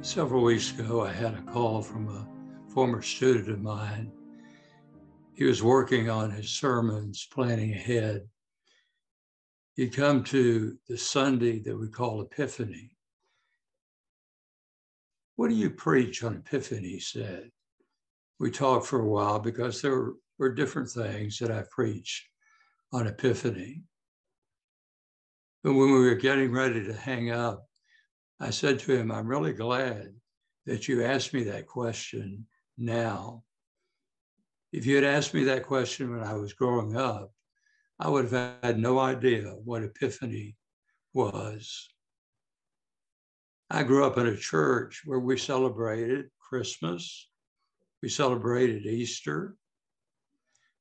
Several weeks ago, I had a call from a former student of mine. He was working on his sermons, planning ahead. He'd come to the Sunday that we call Epiphany. "What do you preach on Epiphany?" he said. We talked for a while because there were different things that I preached on Epiphany. But when we were getting ready to hang up, I said to him, "I'm really glad that you asked me that question now. If you had asked me that question when I was growing up, I would have had no idea what Epiphany was." I grew up in a church where we celebrated Christmas, we celebrated Easter,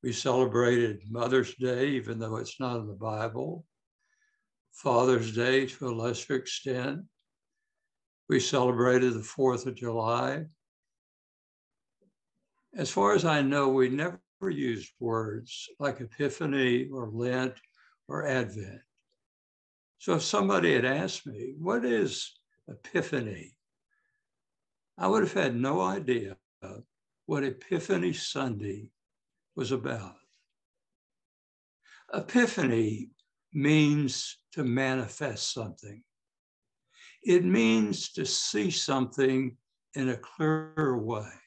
we celebrated Mother's Day, even though it's not in the Bible, Father's Day to a lesser extent. We celebrated the 4th of July. As far as I know, we never used words like Epiphany or Lent or Advent. So if somebody had asked me, "What is Epiphany?" I would have had no idea what Epiphany Sunday was about. Epiphany means to manifest something. It means to see something in a clearer way.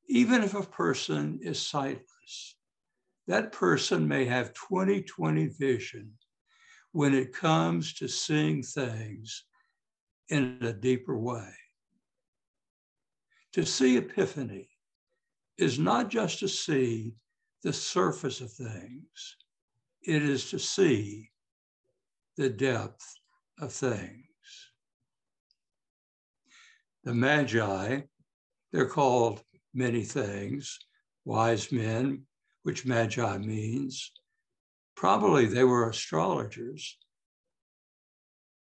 Even if a person is sightless, that person may have 20/20 vision when it comes to seeing things in a deeper way. To see Epiphany is not just to see the surface of things, it is to see the depth of things. The Magi, they're called many things, wise men, which Magi means. Probably they were astrologers.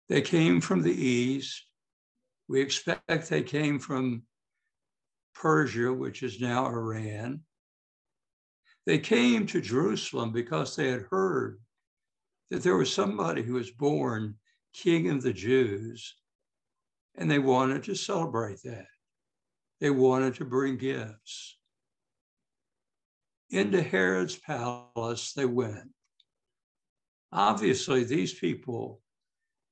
They came from the East. We expect they came from Persia, which is now Iran. They came to Jerusalem because they had heard that there was somebody who was born King of the Jews, and they wanted to celebrate that. They wanted to bring gifts. Into Herod's palace they went. Obviously, these people,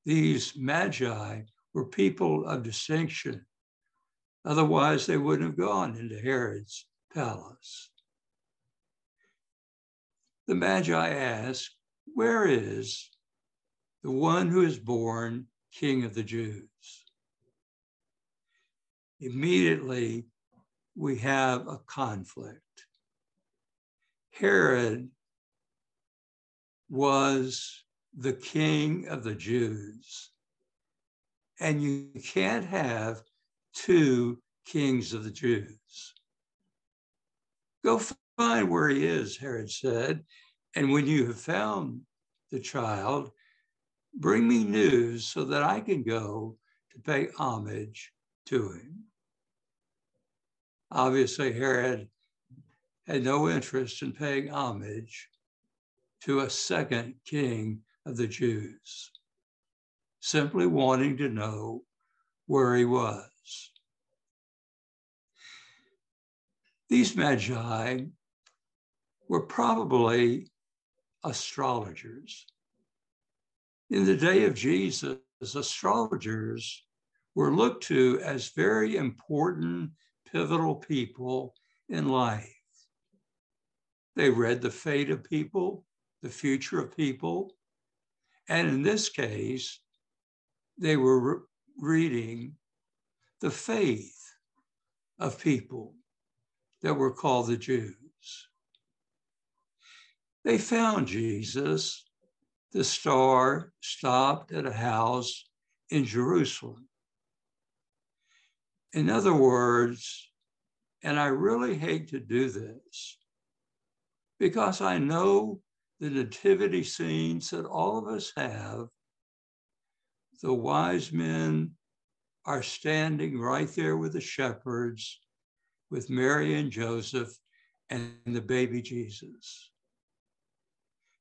these Magi, were people of distinction. Otherwise, they wouldn't have gone into Herod's palace. The Magi asked, "Where is the one who is born King of the Jews?" Immediately, we have a conflict. Herod was the king of the Jews, and you can't have two kings of the Jews. "Go find where he is," Herod said, "and when you have found the child, bring me news so that I can go to pay homage to him." Obviously, Herod had no interest in paying homage to a second king of the Jews, simply wanting to know where he was. These Magi were probably astrologers. In the day of Jesus, astrologers were looked to as very important, pivotal people in life. They read the fate of people, the future of people, and in this case, they were reading the faith of people that were called the Jews. They found Jesus. The star stopped at a house in Jerusalem. In other words, and I really hate to do this because I know the nativity scenes that all of us have, the wise men are standing right there with the shepherds, with Mary and Joseph and the baby Jesus.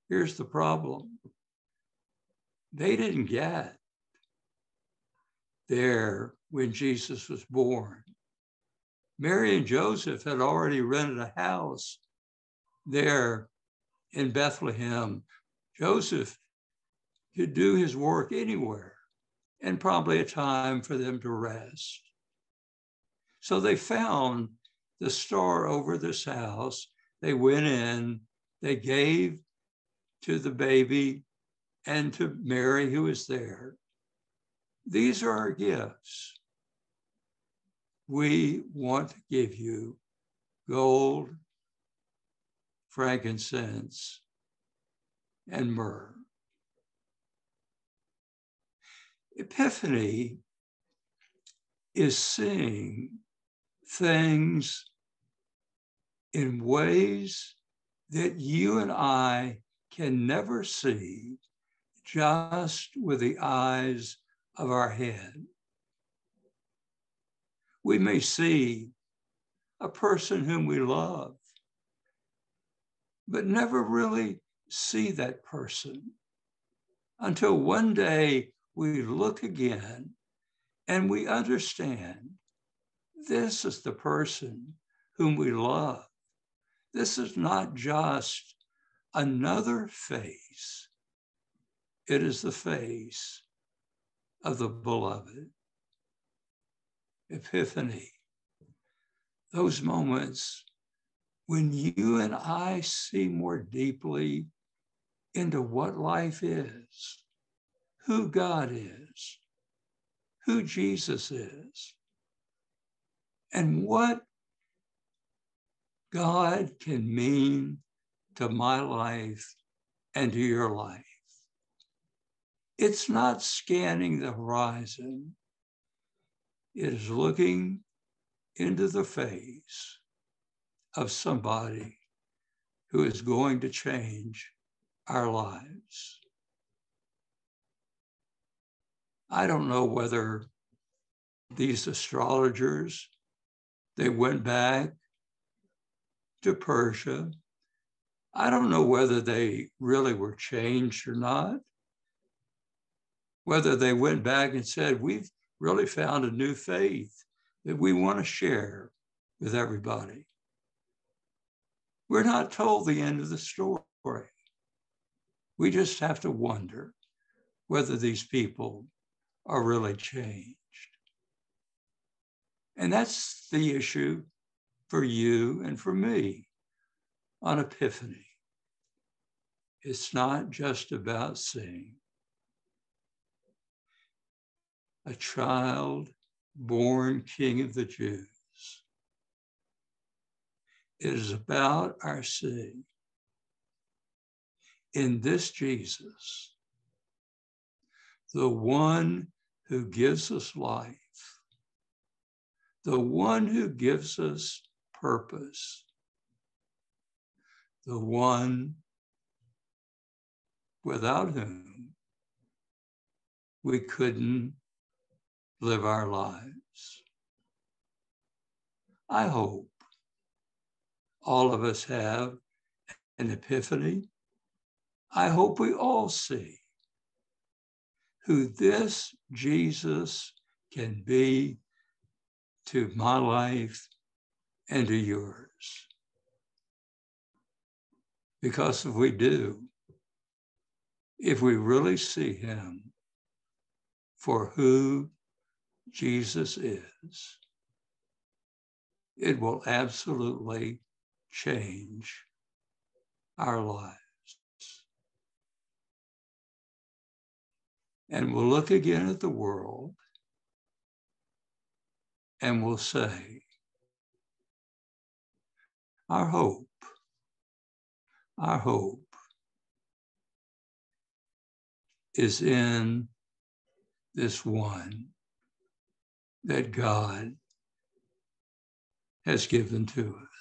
Here's the problem. They didn't get there when Jesus was born. Mary and Joseph had already rented a house there in Bethlehem. Joseph could do his work anywhere, and probably a time for them to rest. So they found the star over this house. They went in, they gave to the baby and to Mary, who was there. These are our gifts. We want to give you gold, frankincense, and myrrh. Epiphany is seeing things in ways that you and I can never see just with the eyes of our head. We may see a person whom we love, but never really see that person until one day we look again and we understand this is the person whom we love. This is not just another face. It is the face of the beloved. Epiphany, those moments when you and I see more deeply into what life is, who God is, who Jesus is, and what God can mean to my life and to your life. It's not scanning the horizon. It is looking into the face of somebody who is going to change our lives. I don't know whether these astrologers, they went back to Persia. I don't know whether they really were changed or not, whether they went back and said, we've really found a new faith that we want to share with everybody. We're not told the end of the story. We just have to wonder whether these people are really changed. And that's the issue for you and for me on Epiphany. It's not just about seeing a child born King of the Jews. It is about our seeing in this Jesus, the one who gives us life, the one who gives us purpose, the one without whom we couldn't live our lives. I hope all of us have an epiphany. I hope we all see who this Jesus can be to my life and to yours. Because if we do, if we really see him for who Jesus is, it will absolutely change our lives. And we'll look again at the world and we'll say, our hope is in this one that God has given to us.